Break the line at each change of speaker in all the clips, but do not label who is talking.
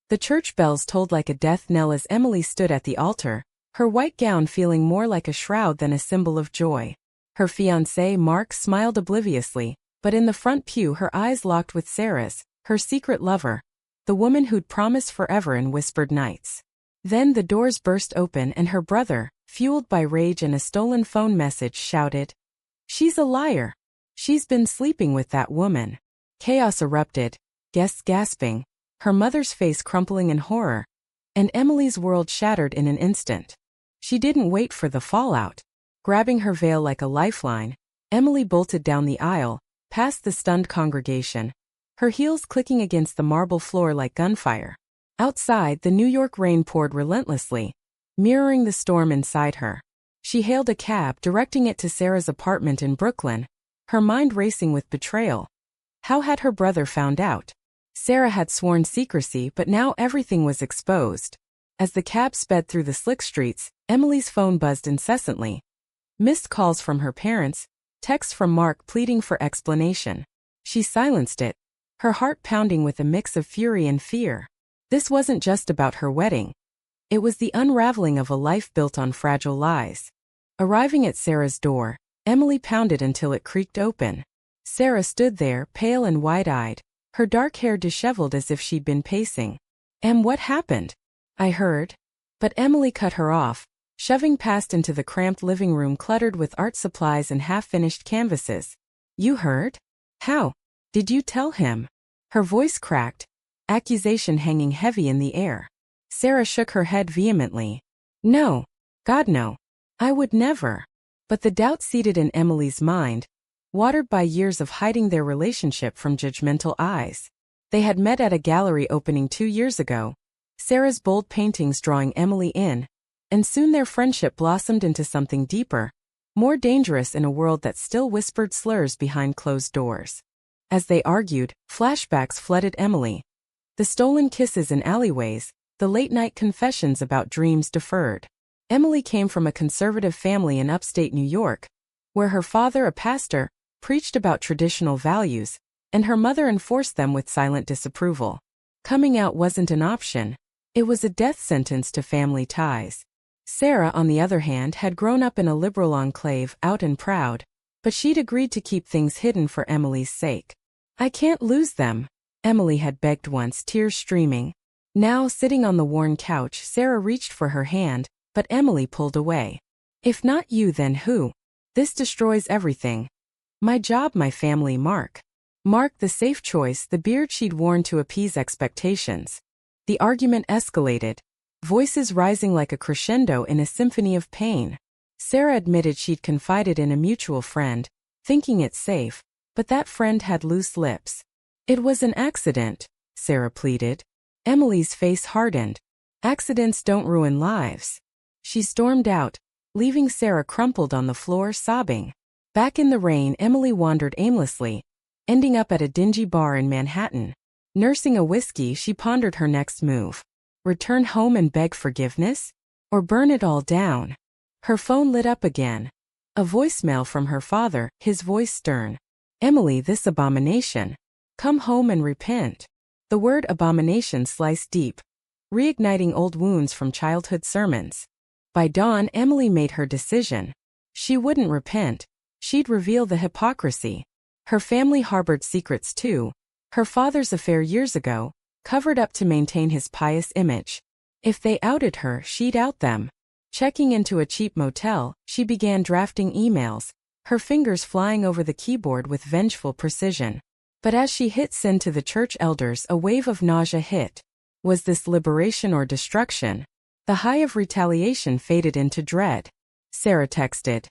The church bells tolled like a death knell as Emily stood at the altar, her white gown feeling more like a shroud than a symbol of joy. Her fiancé, Mark, smiled obliviously, but in the front pew her eyes locked with Sarah's, her secret lover, the woman who'd promised forever in whispered nights. Then the doors burst open and her brother, fueled by rage and a stolen phone message, shouted, "She's a liar! She's been sleeping with that woman." Chaos erupted, guests gasping, her mother's face crumpling in horror, and Emily's world shattered in an instant. She didn't wait for the fallout. Grabbing her veil like a lifeline, Emily bolted down the aisle, past the stunned congregation, her heels clicking against the marble floor like gunfire. Outside, the New York rain poured relentlessly, mirroring the storm inside her. She hailed a cab, directing it to Sarah's apartment in Brooklyn, her mind racing with betrayal. How had her brother found out? Sarah had sworn secrecy, but now everything was exposed. As the cab sped through the slick streets, Emily's phone buzzed incessantly. Missed calls from her parents, texts from Mark pleading for explanation. She silenced it, her heart pounding with a mix of fury and fear. This wasn't just about her wedding. It was the unraveling of a life built on fragile lies. Arriving at Sarah's door, Emily pounded until it creaked open. Sarah stood there, pale and wide-eyed, her dark hair disheveled as if she'd been pacing. What happened?" "I heard." But Emily cut her off, shoving past into the cramped living room cluttered with art supplies and half-finished canvases. "You heard? How? Did you tell him?" Her voice cracked, accusation hanging heavy in the air. Sarah shook her head vehemently. "No. God, no. I would never." But the doubt seated in Emily's mind, watered by years of hiding their relationship from judgmental eyes. They had met at a gallery opening 2 years ago, Sarah's bold paintings drawing Emily in, and soon their friendship blossomed into something deeper, more dangerous in a world that still whispered slurs behind closed doors. As they argued, flashbacks flooded Emily. The stolen kisses in alleyways, the late-night confessions about dreams deferred. Emily came from a conservative family in upstate New York, where her father, a pastor, preached about traditional values, and her mother enforced them with silent disapproval. Coming out wasn't an option. It was a death sentence to family ties. Sarah, on the other hand, had grown up in a liberal enclave, out and proud, but she'd agreed to keep things hidden for Emily's sake. "I can't lose them," Emily had begged once, tears streaming. Now, sitting on the worn couch, Sarah reached for her hand, but Emily pulled away. "If not you, then who? This destroys everything. My job, my family, Mark." Mark, the safe choice, the beard she'd worn to appease expectations. The argument escalated, voices rising like a crescendo in a symphony of pain. Sarah admitted she'd confided in a mutual friend, thinking it safe, but that friend had loose lips. "It was an accident," Sarah pleaded. Emily's face hardened. "Accidents don't ruin lives." She stormed out, leaving Sarah crumpled on the floor, sobbing. Back in the rain, Emily wandered aimlessly, ending up at a dingy bar in Manhattan. Nursing a whiskey, she pondered her next move. Return home and beg forgiveness? Or burn it all down? Her phone lit up again. A voicemail from her father, his voice stern. "Emily, this abomination. Come home and repent." The word abomination sliced deep, reigniting old wounds from childhood sermons. By dawn, Emily made her decision. She wouldn't repent. She'd reveal the hypocrisy. Her family harbored secrets too. Her father's affair years ago, covered up to maintain his pious image. If they outed her, she'd out them. Checking into a cheap motel, she began drafting emails, her fingers flying over the keyboard with vengeful precision. But as she hit send to the church elders, a wave of nausea hit. Was this liberation or destruction? The high of retaliation faded into dread. Sarah texted,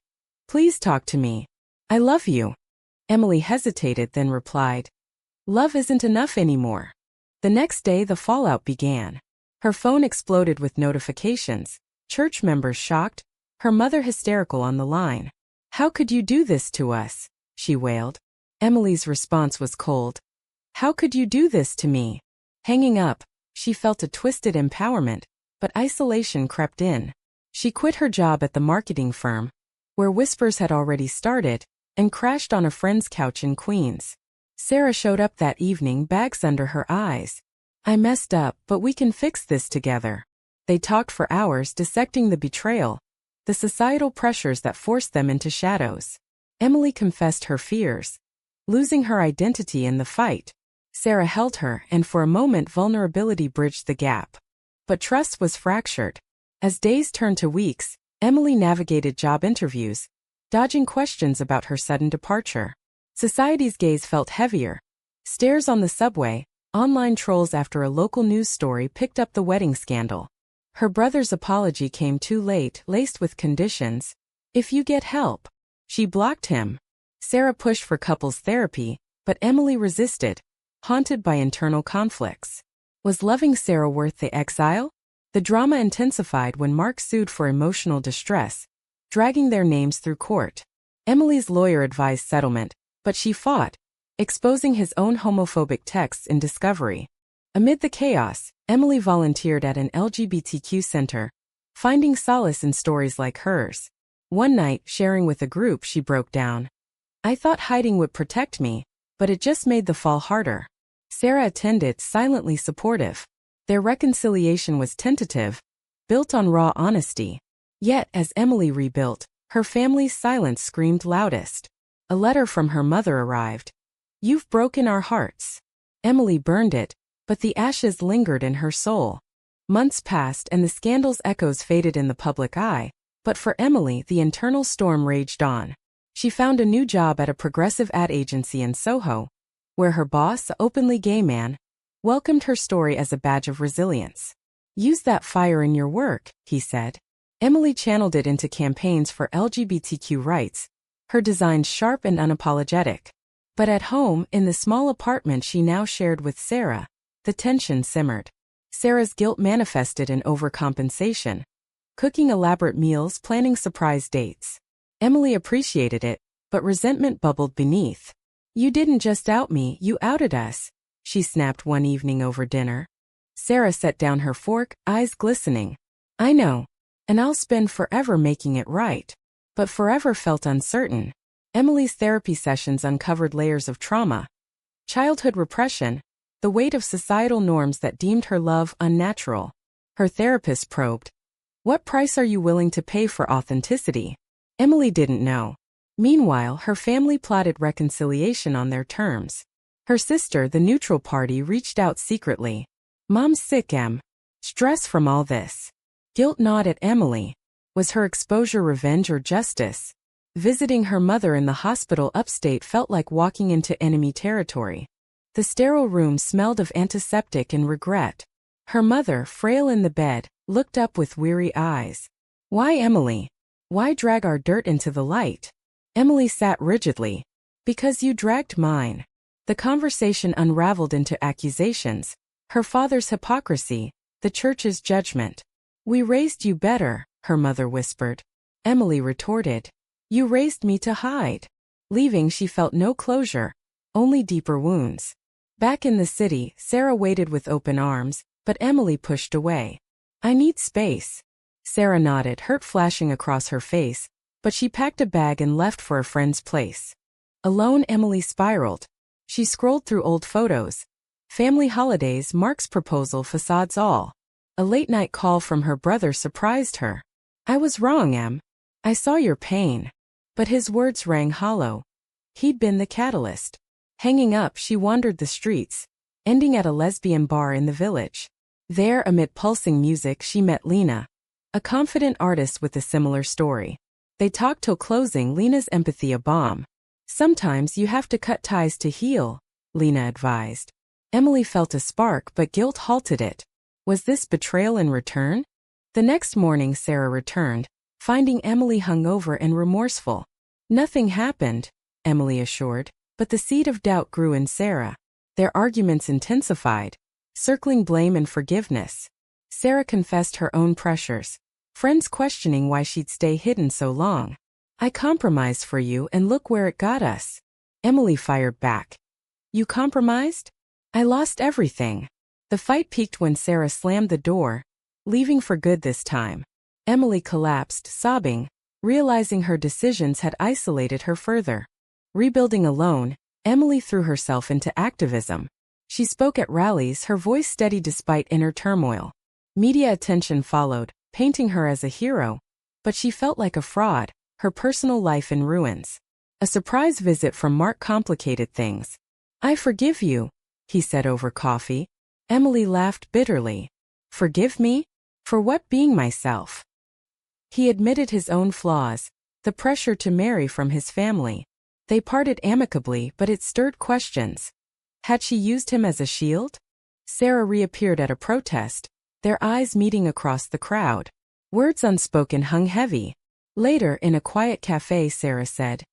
"Please talk to me. I love you." Emily hesitated, then replied, "Love isn't enough anymore." The next day the fallout began. Her phone exploded with notifications, church members shocked, her mother hysterical on the line. "How could you do this to us?" she wailed. Emily's response was cold. "How could you do this to me?" Hanging up, she felt a twisted empowerment, but isolation crept in. She quit her job at the marketing firm, where whispers had already started, and crashed on a friend's couch in Queens. Sarah showed up that evening, bags under her eyes. I messed up, but we can fix this together. They talked for hours, dissecting the betrayal, the societal pressures that forced them into shadows. Emily confessed her fears, losing her identity in the fight. Sarah held her, and for a moment vulnerability bridged the gap. But trust was fractured. As days turned to weeks, Emily navigated job interviews, dodging questions about her sudden departure. Society's gaze felt heavier. Stares on the subway, online trolls after a local news story picked up the wedding scandal. Her brother's apology came too late, laced with conditions. If you get help. She blocked him. Sarah pushed for couples therapy, but Emily resisted, haunted by internal conflicts. Was loving Sarah worth the exile? The drama intensified when Mark sued for emotional distress, dragging their names through court. Emily's lawyer advised settlement, but she fought, exposing his own homophobic texts in discovery. Amid the chaos, Emily volunteered at an LGBTQ center, finding solace in stories like hers. One night, sharing with a group, she broke down. I thought hiding would protect me, but it just made the fall harder. Sarah attended, silently supportive. Their reconciliation was tentative, built on raw honesty. Yet, as Emily rebuilt, her family's silence screamed loudest. A letter from her mother arrived. You've broken our hearts. Emily burned it, but the ashes lingered in her soul. Months passed and the scandal's echoes faded in the public eye, but for Emily the internal storm raged on. She found a new job at a progressive ad agency in Soho, where her boss, an openly gay man, welcomed her story as a badge of resilience. Use that fire in your work, he said. Emily channeled it into campaigns for LGBTQ rights, her designs sharp and unapologetic. But at home, in the small apartment she now shared with Sarah, the tension simmered. Sarah's guilt manifested in overcompensation, cooking elaborate meals, planning surprise dates. Emily appreciated it, but resentment bubbled beneath. You didn't just out me, you outed us, she snapped one evening over dinner. Sarah set down her fork, eyes glistening. I know, and I'll spend forever making it right. But forever felt uncertain. Emily's therapy sessions uncovered layers of trauma, childhood repression, the weight of societal norms that deemed her love unnatural. Her therapist probed, what price are you willing to pay for authenticity? Emily didn't know. Meanwhile, her family plotted reconciliation on their terms. Her sister, the neutral party, reached out secretly. Mom's sick, Em. Stress from all this. Guilt gnawed at Emily. Was her exposure revenge or justice? Visiting her mother in the hospital upstate felt like walking into enemy territory. The sterile room smelled of antiseptic and regret. Her mother, frail in the bed, looked up with weary eyes. Why, Emily? Why drag our dirt into the light? Emily sat rigidly. Because you dragged mine. The conversation unraveled into accusations. Her father's hypocrisy, the church's judgment. We raised you better, her mother whispered. Emily retorted. You raised me to hide. Leaving, she felt no closure, only deeper wounds. Back in the city, Sarah waited with open arms, but Emily pushed away. I need space. Sarah nodded, hurt flashing across her face, but she packed a bag and left for a friend's place. Alone, Emily spiraled. She scrolled through old photos. Family holidays, Mark's proposal, facades all. A late-night call from her brother surprised her. I was wrong, Em. I saw your pain. But his words rang hollow. He'd been the catalyst. Hanging up, she wandered the streets, ending at a lesbian bar in the village. There, amid pulsing music, she met Lena, a confident artist with a similar story. They talked till closing, Lena's empathy a bomb. Sometimes you have to cut ties to heal, Lena advised. Emily felt a spark, but guilt halted it. Was this betrayal in return? The next morning Sarah returned, finding Emily hungover and remorseful. Nothing happened, Emily assured, but the seed of doubt grew in Sarah. Their arguments intensified, circling blame and forgiveness. Sarah confessed her own pressures, friends questioning why she'd stay hidden so long. I compromised for you and look where it got us. Emily fired back. You compromised? I lost everything. The fight peaked when Sarah slammed the door, leaving for good this time. Emily collapsed, sobbing, realizing her decisions had isolated her further. Rebuilding alone, Emily threw herself into activism. She spoke at rallies, her voice steady despite inner turmoil. Media attention followed, painting her as a hero, but she felt like a fraud, her personal life in ruins. A surprise visit from Mark complicated things. "I forgive you," he said over coffee. Emily laughed bitterly. "Forgive me? For what? Being myself." He admitted his own flaws, the pressure to marry from his family. They parted amicably, but it stirred questions. Had she used him as a shield? Sarah reappeared at a protest, their eyes meeting across the crowd. Words unspoken hung heavy. Later, in a quiet cafe, Sarah said,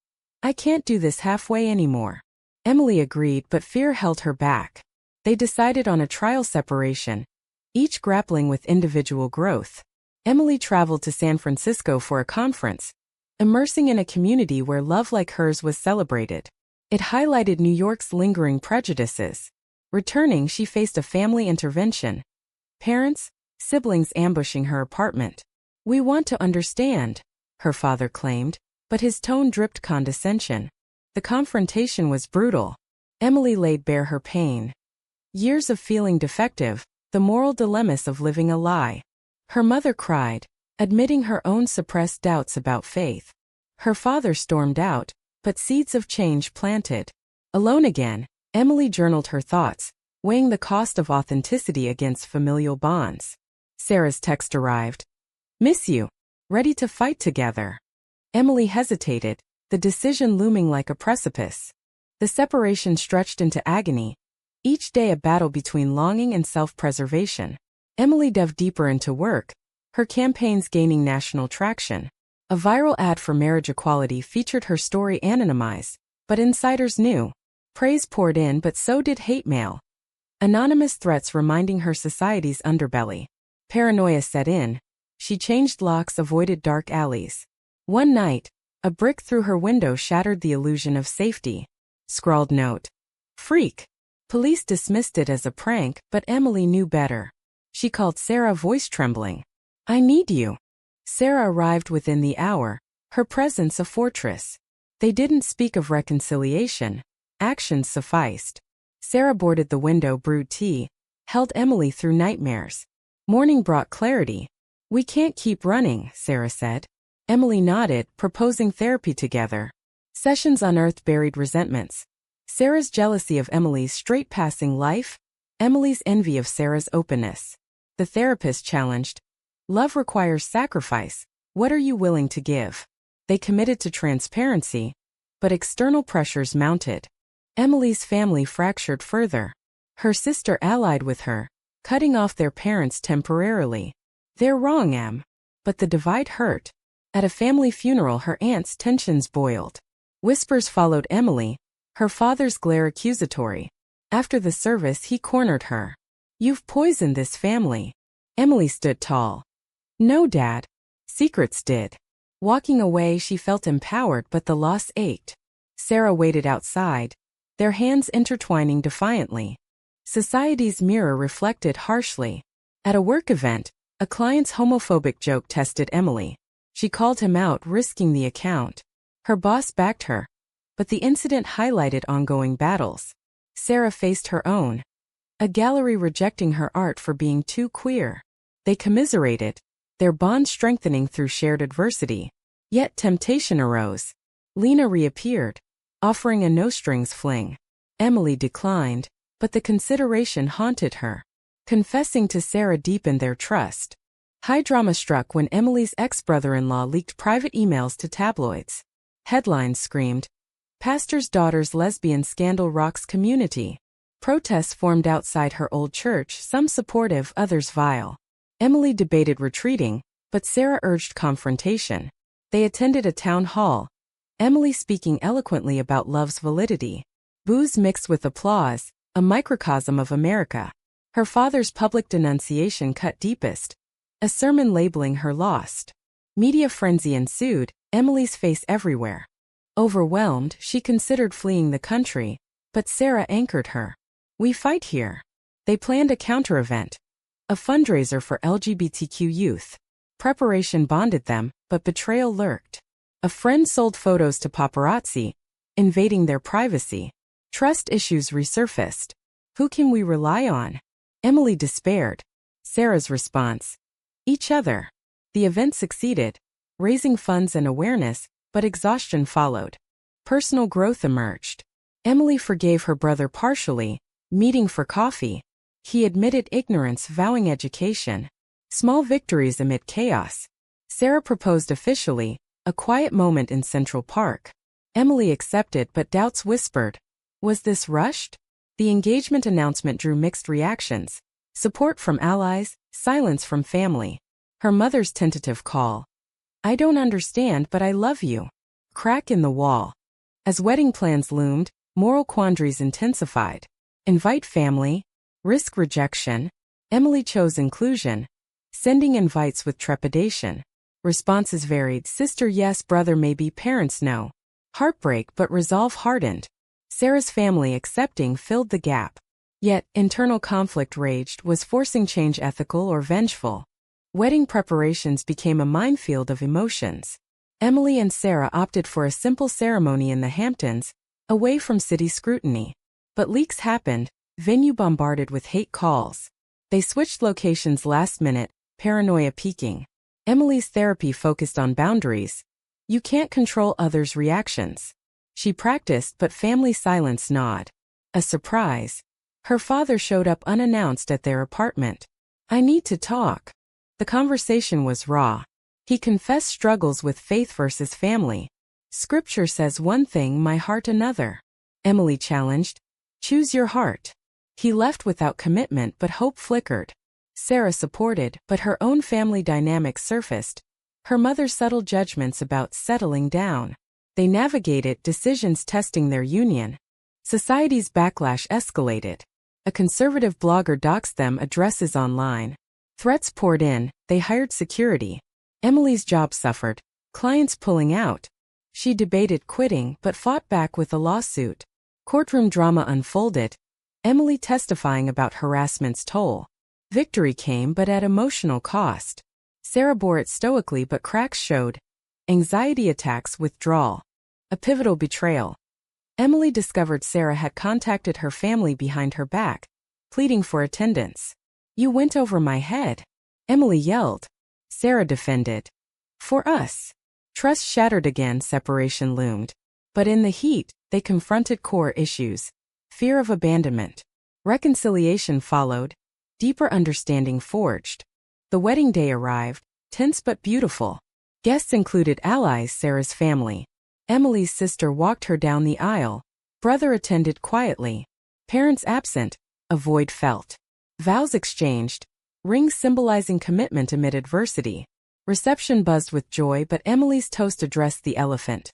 "I can't do this halfway anymore." Emily agreed, but fear held her back. They decided on a trial separation, each grappling with individual growth. Emily traveled to San Francisco for a conference, immersing in a community where love like hers was celebrated. It highlighted New York's lingering prejudices. Returning, she faced a family intervention. Parents, siblings ambushing her apartment. "We want to understand," her father claimed, but his tone dripped condescension. The confrontation was brutal. Emily laid bare her pain. Years of feeling defective, the moral dilemmas of living a lie. Her mother cried, admitting her own suppressed doubts about faith. Her father stormed out, but seeds of change planted. Alone again, Emily journaled her thoughts, weighing the cost of authenticity against familial bonds. Sarah's text arrived. "Miss you. Ready to fight together." Emily hesitated, the decision looming like a precipice. The separation stretched into agony, each day a battle between longing and self-preservation. Emily delved deeper into work, her campaigns gaining national traction. A viral ad for marriage equality featured her story anonymized, but insiders knew. Praise poured in, but so did hate mail. Anonymous threats reminding her society's underbelly. Paranoia set in. She changed locks, avoided dark alleys. One night, a brick through her window shattered the illusion of safety. Scrawled note. "Freak." Police dismissed it as a prank, but Emily knew better. She called Sarah, voice trembling. "I need you." Sarah arrived within the hour, her presence a fortress. They didn't speak of reconciliation. Actions sufficed. Sarah boarded the window, brewed tea, held Emily through nightmares. Morning brought clarity. "We can't keep running," Sarah said. Emily nodded, proposing therapy together. Sessions unearthed buried resentments. Sarah's jealousy of Emily's straight-passing life, Emily's envy of Sarah's openness. The therapist challenged, "Love requires sacrifice. What are you willing to give?" They committed to transparency, but external pressures mounted. Emily's family fractured further. Her sister allied with her, cutting off their parents temporarily. "They're wrong, Em." But the divide hurt. At a family funeral, her aunt's tensions boiled. Whispers followed Emily, her father's glare accusatory. After the service, he cornered her. "You've poisoned this family." Emily stood tall. "No, Dad. Secrets did." Walking away, she felt empowered, but the loss ached. Sarah waited outside, their hands intertwining defiantly. Society's mirror reflected harshly. At a work event, a client's homophobic joke tested Emily. She called him out, risking the account. Her boss backed her, but the incident highlighted ongoing battles. Sarah faced her own. A gallery rejecting her art for being too queer. They commiserated, their bond strengthening through shared adversity. Yet temptation arose. Lena reappeared, offering a no-strings fling. Emily declined, but the consideration haunted her. Confessing to Sarah deepened their trust. High drama struck when Emily's ex-brother-in-law leaked private emails to tabloids. Headlines screamed, "Pastor's daughter's lesbian scandal rocks community." Protests formed outside her old church, some supportive, others vile. Emily debated retreating, but Sarah urged confrontation. They attended a town hall, Emily speaking eloquently about love's validity. Boos mixed with applause, a microcosm of America. Her father's public denunciation cut deepest, a sermon labeling her lost. Media frenzy ensued, Emily's face everywhere. Overwhelmed, she considered fleeing the country, but Sarah anchored her. "We fight here." They planned a counter-event, a fundraiser for LGBTQ youth. Preparation bonded them, but betrayal lurked. A friend sold photos to paparazzi, invading their privacy. Trust issues resurfaced. Who can we rely on? Emily despaired. Sarah's response. Each other. The event succeeded, raising funds and awareness, but exhaustion followed. Personal growth emerged. Emily forgave her brother partially, meeting for coffee. He admitted ignorance, vowing education. Small victories amid chaos. Sarah proposed officially, a quiet moment in Central Park. Emily accepted, but doubts whispered. Was this rushed? The engagement announcement drew mixed reactions. Support from allies, silence from family. Her mother's tentative call. I don't understand, but I love you. Crack in the wall. As wedding plans loomed, moral quandaries intensified. Invite family. Risk rejection. Emily chose inclusion. Sending invites with trepidation. Responses varied. Sister yes, brother maybe, parents no. Heartbreak but resolve hardened. Sarah's family accepting filled the gap. Yet, internal conflict raged, was forcing change ethical or vengeful? Wedding preparations became a minefield of emotions. Emily and Sarah opted for a simple ceremony in the Hamptons, away from city scrutiny. But leaks happened, venue bombarded with hate calls. They switched locations last minute, paranoia peaking. Emily's therapy focused on boundaries. You can't control others' reactions. She practiced, but family silence gnawed. A surprise. Her father showed up unannounced at their apartment. I need to talk. The conversation was raw. He confessed struggles with faith versus family. Scripture says one thing, my heart another. Emily challenged. Choose your heart. He left without commitment, but hope flickered. Sarah supported, but her own family dynamics surfaced. Her mother's subtle judgments about settling down. They navigated decisions testing their union. Society's backlash escalated. A conservative blogger doxed them, addresses online. Threats poured in, they hired security. Emily's job suffered, clients pulling out. She debated quitting but fought back with a lawsuit. Courtroom drama unfolded. Emily testifying about harassment's toll. Victory came but at emotional cost. Sarah bore it stoically, but cracks showed. Anxiety attacks, withdrawal. A pivotal betrayal. Emily discovered Sarah had contacted her family behind her back, pleading for attendance. You went over my head. Emily yelled. Sarah defended. For us. Trust shattered again, separation loomed. But in the heat, they confronted core issues. Fear of abandonment. Reconciliation followed. Deeper understanding forged. The wedding day arrived, tense but beautiful. Guests included allies, Sarah's family. Emily's sister walked her down the aisle. Brother attended quietly. Parents absent, a void felt. Vows exchanged, rings symbolizing commitment amid adversity. Reception buzzed with joy, but Emily's toast addressed the elephant.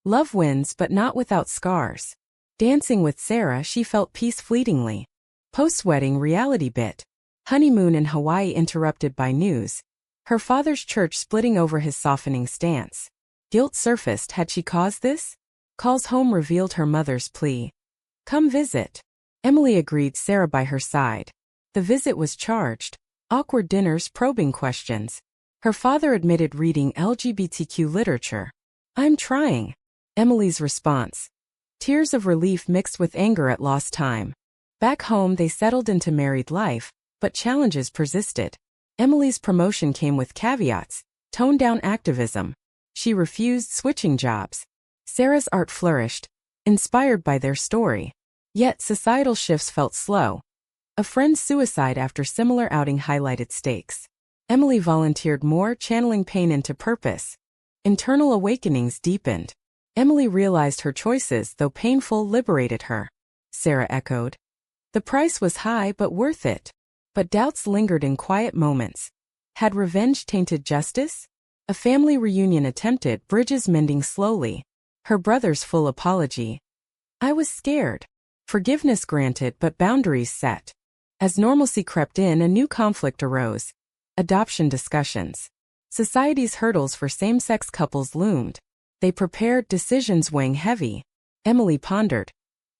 Love wins, but not without scars. Dancing with Sarah, she felt peace fleetingly. Post-wedding reality bit. Honeymoon in Hawaii interrupted by news. Her father's church splitting over his softening stance. Guilt surfaced, had she caused this? Calls home revealed her mother's plea. Come visit. Emily agreed, Sarah by her side. The visit was charged. Awkward dinners, probing questions. Her father admitted reading LGBTQ literature. I'm trying. Emily's response. Tears of relief mixed with anger at lost time. Back home they settled into married life, but challenges persisted. Emily's promotion came with caveats, toned-down activism. She refused switching jobs. Sarah's art flourished, inspired by their story. Yet societal shifts felt slow. A friend's suicide after similar outing highlighted stakes. Emily volunteered more, channeling pain into purpose. Internal awakenings deepened. Emily realized her choices, though painful, liberated her. Sarah echoed. The price was high but worth it. But doubts lingered in quiet moments. Had revenge tainted justice? A family reunion attempted, bridges mending slowly. Her brother's full apology. I was scared. Forgiveness granted but boundaries set. As normalcy crept in, a new conflict arose. Adoption discussions. Society's hurdles for same-sex couples loomed. They prepared, decisions weighing heavy. Emily pondered.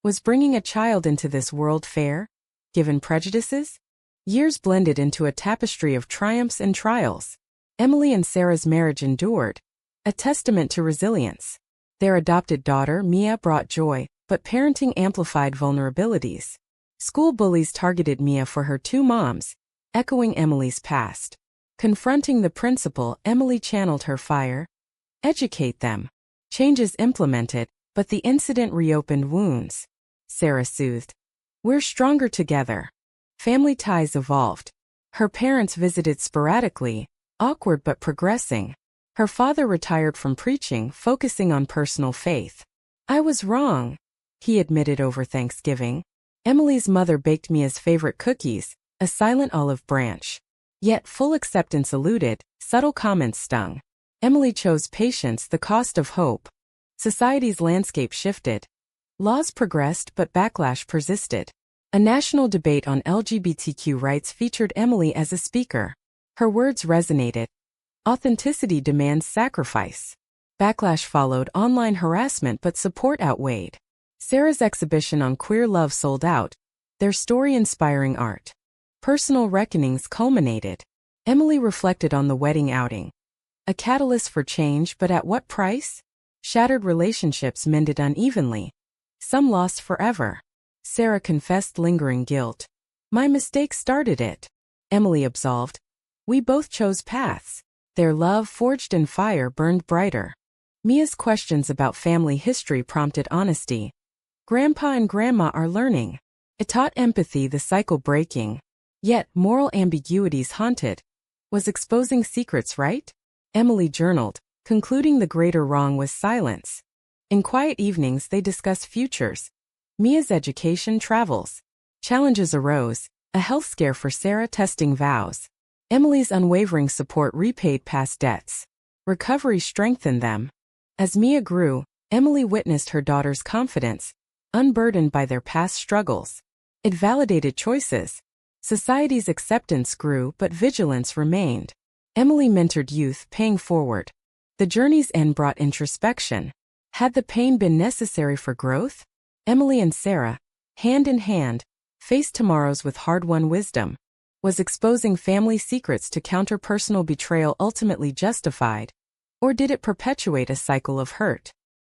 Was bringing a child into this world fair? Given prejudices? Years blended into a tapestry of triumphs and trials. Emily and Sarah's marriage endured, a testament to resilience. Their adopted daughter, Mia, brought joy, but parenting amplified vulnerabilities. School bullies targeted Mia for her two moms, echoing Emily's past. Confronting the principal, Emily channeled her fire. Educate them. Changes implemented, but the incident reopened wounds. Sarah soothed. We're stronger together. Family ties evolved. Her parents visited sporadically, awkward but progressing. Her father retired from preaching, focusing on personal faith. I was wrong, he admitted over Thanksgiving. Emily's mother baked Mia's favorite cookies, a silent olive branch. Yet full acceptance eluded, subtle comments stung. Emily chose patience, the cost of hope. Society's landscape shifted. Laws progressed but backlash persisted. A national debate on LGBTQ rights featured Emily as a speaker. Her words resonated. Authenticity demands sacrifice. Backlash followed, online harassment, but support outweighed. Sarah's exhibition on queer love sold out, their story inspiring art. Personal reckonings culminated. Emily reflected on the wedding outing. A catalyst for change, but at what price? Shattered relationships mended unevenly. Some lost forever. Sarah confessed lingering guilt. My mistake started it. Emily absolved. We both chose paths. Their love, forged in fire, burned brighter. Mia's questions about family history prompted honesty. Grandpa and Grandma are learning. It taught empathy, the cycle breaking. Yet, moral ambiguities haunted. Was exposing secrets right? Emily journaled, concluding the greater wrong was silence. In quiet evenings they discussed futures. Mia's education, travels. Challenges arose, a health scare for Sarah, testing vows. Emily's unwavering support repaid past debts. Recovery strengthened them. As Mia grew, Emily witnessed her daughter's confidence, unburdened by their past struggles. It validated choices. Society's acceptance grew, but vigilance remained. Emily mentored youth, paying forward. The journey's end brought introspection. Had the pain been necessary for growth? Emily and Sarah, hand in hand, faced tomorrows with hard-won wisdom. Was exposing family secrets to counter personal betrayal ultimately justified? Or did it perpetuate a cycle of hurt?